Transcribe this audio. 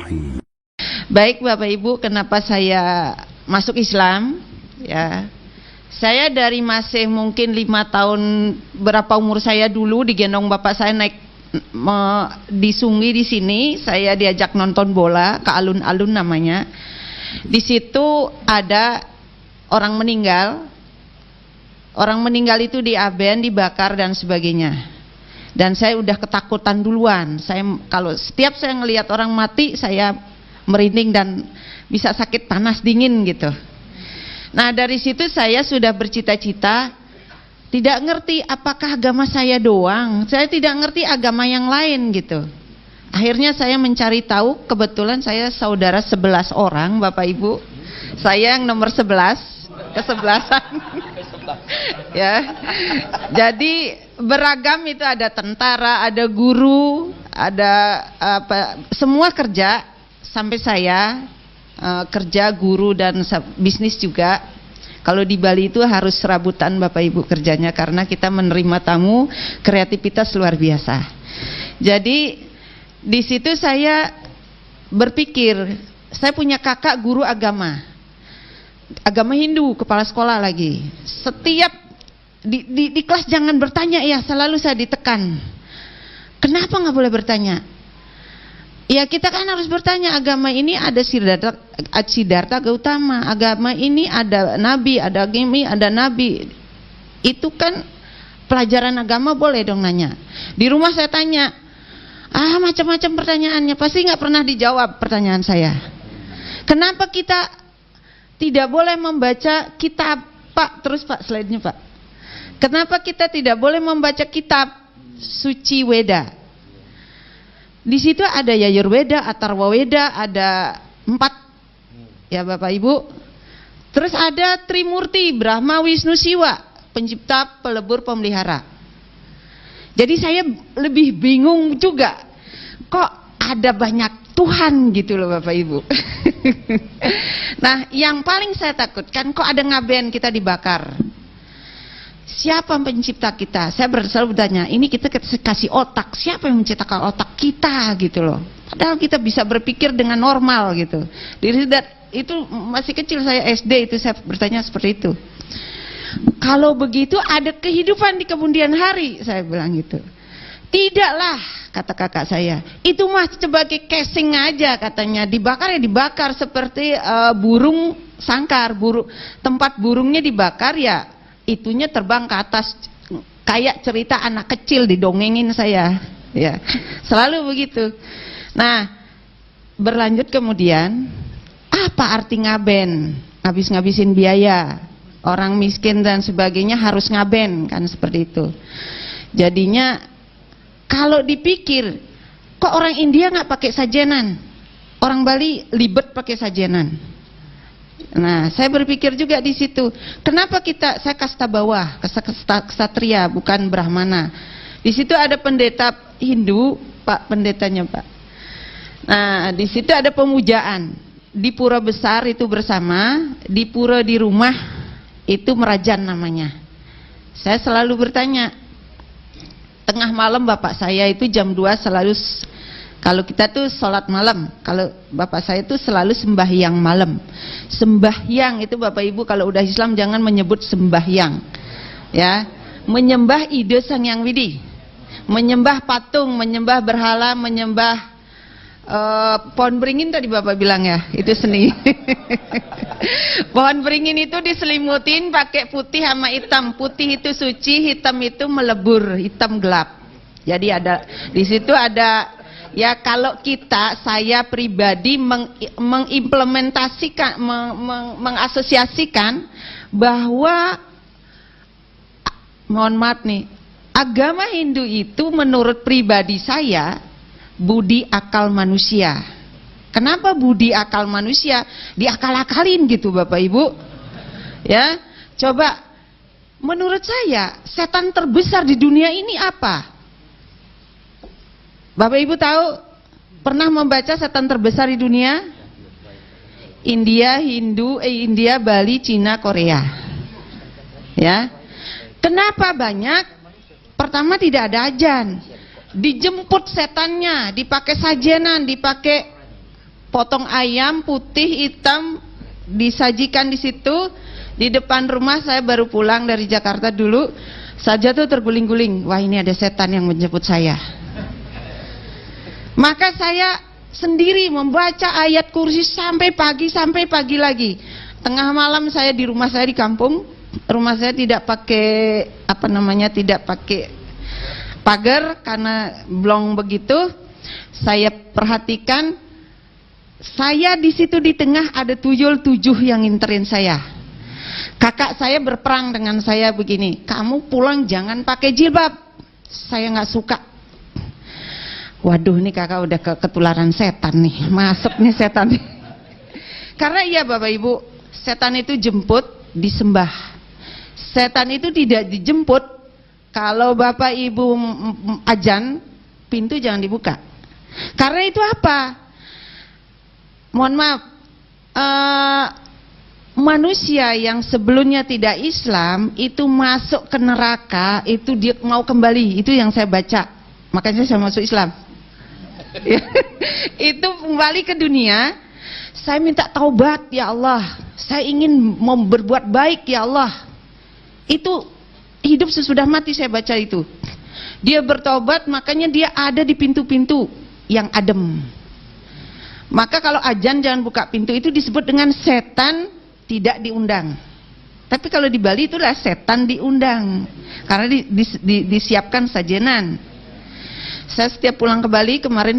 الرحيم. Baik Bapak Ibu, kenapa saya masuk Islam? Ya, saya dari masih mungkin 5 tahun, berapa umur saya dulu digendong bapak saya naik di Sungai di sini. Saya diajak nonton bola ke alun-alun namanya. Di situ ada orang meninggal. Orang meninggal itu diaben, dibakar dan sebagainya. Dan saya udah ketakutan duluan. Kalau setiap saya ngelihat orang mati, saya merinding dan bisa sakit panas dingin gitu. Nah dari situ saya sudah bercita-cita, tidak ngerti apakah agama saya doang. Saya tidak ngerti agama yang lain gitu. Akhirnya saya mencari tahu, kebetulan saya saudara 11 orang Bapak Ibu. Saya yang nomor 11, kesebelasan. Ya. Jadi beragam itu, ada tentara, ada guru, ada semua kerja, sampai saya kerja guru dan bisnis juga. Kalau di Bali itu harus serabutan Bapak Ibu kerjanya, karena kita menerima tamu, kreativitas luar biasa. Jadi di situ saya berpikir, saya punya kakak guru agama Hindu, kepala sekolah lagi. Setiap di kelas jangan bertanya ya, selalu saya ditekan. Kenapa nggak boleh bertanya? Ya kita kan harus bertanya, agama ini ada Siddhartha Gautama, agama ini ada nabi, ada gini, ada nabi. Itu kan pelajaran agama, boleh dong nanya. Di rumah saya tanya, macam-macam pertanyaannya, pasti nggak pernah dijawab pertanyaan saya. Kenapa kita tidak boleh membaca kitab, Pak? Terus Pak, slide-nya Pak. Kenapa kita tidak boleh membaca kitab suci Weda? Di situ ada Yajurweda, Atharwa Weda, ada 4 ya Bapak Ibu. Terus ada Trimurti, Brahma, Wisnu, Siwa, pencipta, pelebur, pemelihara. Jadi saya lebih bingung juga, kok ada banyak Tuhan gitu loh Bapak Ibu. Nah yang paling saya takutkan, kok ada ngaben kita dibakar. Siapa pencipta kita? Saya selalu bertanya, ini kita kasih otak, siapa yang menciptakan otak kita gitu loh. Padahal kita bisa berpikir dengan normal gitu. Itu masih kecil, saya SD itu saya bertanya seperti itu. Kalau begitu ada kehidupan di kemudian hari, saya bilang gitu. Tidaklah, kata kakak saya, itu mah sebagai casing aja katanya, dibakar ya dibakar seperti burung sangkar, tempat burungnya dibakar ya itunya terbang ke atas, kayak cerita anak kecil didongengin saya, ya selalu begitu. Nah berlanjut kemudian, apa arti ngaben? Ngabisin biaya, orang miskin dan sebagainya harus ngaben kan, seperti itu. Jadinya kalau dipikir, kok orang India nggak pakai sajenan, orang Bali libet pakai sajenan. Nah, saya berpikir juga di situ, kenapa saya kasta bawah, ksatria, bukan Brahmana. Di situ ada pendeta Hindu, Pak, pendetanya Pak. Nah, di situ ada pemujaan. Di pura besar itu bersama, di pura di rumah itu merajan namanya. Saya selalu bertanya, tengah malam bapak saya itu jam 2 selalu, kalau kita tuh sholat malam, kalau bapak saya tuh selalu sembahyang malam. Sembahyang itu Bapak Ibu kalau udah Islam jangan menyebut sembahyang, ya, menyembah ide Sang Hyang Widi, menyembah patung, menyembah berhala, menyembah pohon beringin tadi Bapak bilang ya, itu seni. Pohon beringin itu diselimutin pakai putih sama hitam. Putih itu suci, hitam itu melebur, hitam gelap. Jadi ada di situ ada, ya kalau saya pribadi mengimplementasikan, mengasosiasikan bahwa, mohon maaf nih, agama Hindu itu menurut pribadi saya budi akal manusia. Kenapa budi akal manusia? Diakal-akalin gitu Bapak Ibu. Ya, coba menurut saya setan terbesar di dunia ini apa? Bapak Ibu tahu, pernah membaca setan terbesar di dunia? India, India, Bali, Cina, Korea. Ya. Kenapa banyak? Pertama tidak ada ajan. Dijemput setannya, dipakai sajenan, dipakai potong ayam putih hitam disajikan di situ di depan rumah. Saya baru pulang dari Jakarta dulu, saja tuh terguling-guling, wah ini ada setan yang menjemput saya. Maka saya sendiri membaca ayat kursi sampai pagi lagi. Tengah malam saya di rumah saya di kampung. Rumah saya tidak pakai tidak pakai pagar karena blong begitu. Saya perhatikan, saya di situ di tengah ada tuyul 7 yang nginterin saya. Kakak saya berperang dengan saya begini, kamu pulang jangan pakai jilbab. Saya nggak suka. Waduh, nih kakak udah ketularan setan nih, masuk nih setan. Karena iya Bapak Ibu, setan itu jemput disembah. Setan itu tidak dijemput. Kalau Bapak Ibu ajan, pintu jangan dibuka. Karena itu apa? Mohon maaf, manusia yang sebelumnya tidak Islam itu masuk ke neraka, itu dia mau kembali. Itu yang saya baca, makanya saya masuk Islam. Itu kembali ke dunia. Saya minta taubat ya Allah, saya ingin mau berbuat baik ya Allah. Itu hidup sesudah mati, saya baca itu. Dia bertobat, makanya dia ada di pintu-pintu yang adem. Maka kalau ajan jangan buka pintu, itu disebut dengan setan tidak diundang. Tapi kalau di Bali itulah setan diundang, karena disiapkan sajenan. Saya setiap pulang ke Bali kemarin